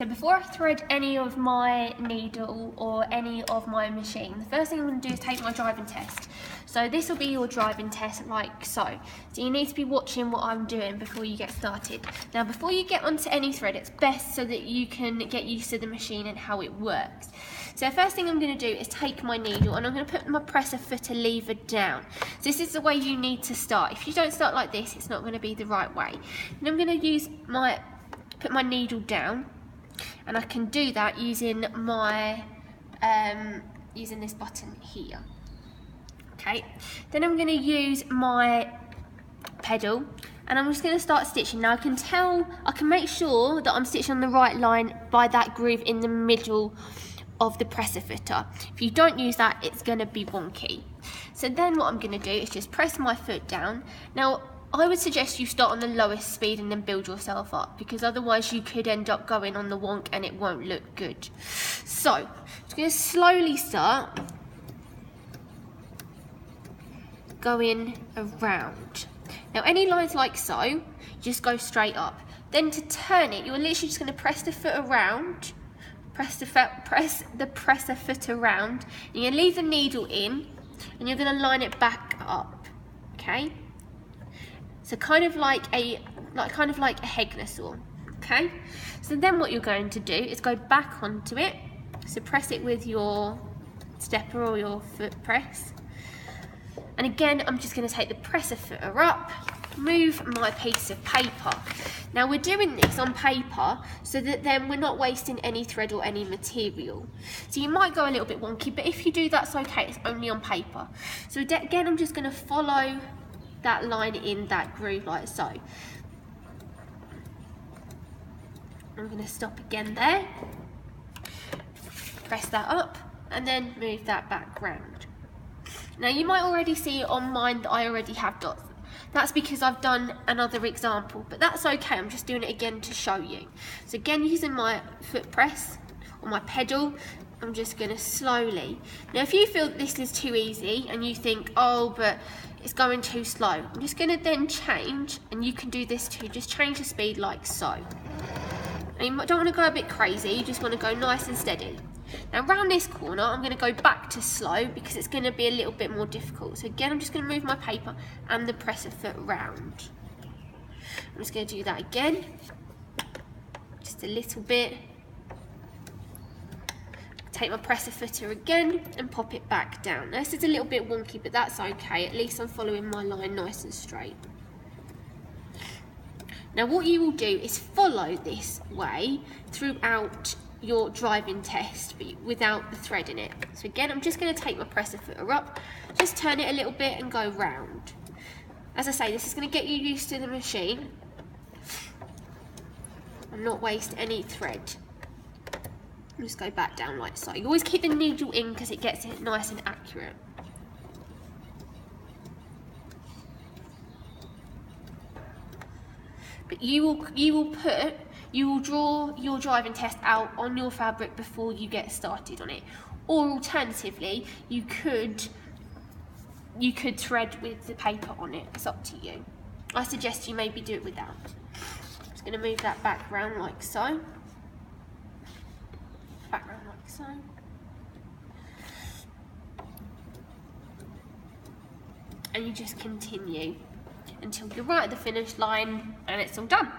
So before I thread any of my needle or any of my machine, the first thing I'm going to do is take my driving test. So this will be your driving test like so. So you need to be watching what I'm doing before you get started. Now before you get onto any thread, it's best so that you can get used to the machine and how it works. So the first thing I'm going to do is take my needle and I'm going to put my presser footer lever down. So this is the way you need to start. If you don't start like this, it's not going to be the right way. And I'm going to put my needle down. And I can do that using my using this button here. Okay, then I'm going to use my pedal and I'm just going to start stitching. Now I can make sure that I'm stitching on the right line by that groove in the middle of the presser footer. If you don't use that, it's going to be wonky. So then what I'm going to do is just press my foot down. Now I would suggest you start on the lowest speed and then build yourself up, because otherwise you could end up going on the wonk and it won't look good. So I'm just going to slowly start going around. Now any lines like so, just go straight up. Then to turn it, you're literally just going to press the foot around, press the presser foot around, and you're going to leave the needle in and you're going to line it back up. Okay? So kind of like a Hegner saw, okay? So then what you're going to do is go back onto it. So press it with your stepper or your foot press. And again, I'm just going to take the presser footer up, move my piece of paper. Now we're doing this on paper so that then we're not wasting any thread or any material. So you might go a little bit wonky, but if you do, that's okay, it's only on paper. So again, I'm just going to follow that line in that groove like so. I'm going to stop again there, press that up and then move that back round. Now you might already see on mine that I already have dots. That's because I've done another example, but that's okay, I'm just doing it again to show you. So again, using my foot press or my pedal, I'm just going to slowly. Now if you feel this is too easy and you think, oh, but it's going too slow, I'm just going to then change, and you can do this too, just change the speed like so. And you don't want to go a bit crazy, you just want to go nice and steady. Now around this corner, I'm going to go back to slow because it's going to be a little bit more difficult. So again, I'm just going to move my paper and the presser foot round. I'm just going to do that again, just a little bit. Take my presser footer again and pop it back down. Now this is a little bit wonky, but that's okay. At least I'm following my line nice and straight. Now what you will do is follow this way throughout your driving test, but without the thread in it. So again, I'm just going to take my presser footer up, just turn it a little bit and go round. As I say, this is going to get you used to the machine and not waste any thread. Just go back down like so. You always keep the needle in because it gets it nice and accurate. But you will draw your driving test out on your fabric before you get started on it. Or alternatively, you could thread with the paper on it. It's up to you. I suggest you maybe do it without. I'm just going to move that back round like so. Back round like so. And you just continue until you're right at the finish line and it's all done.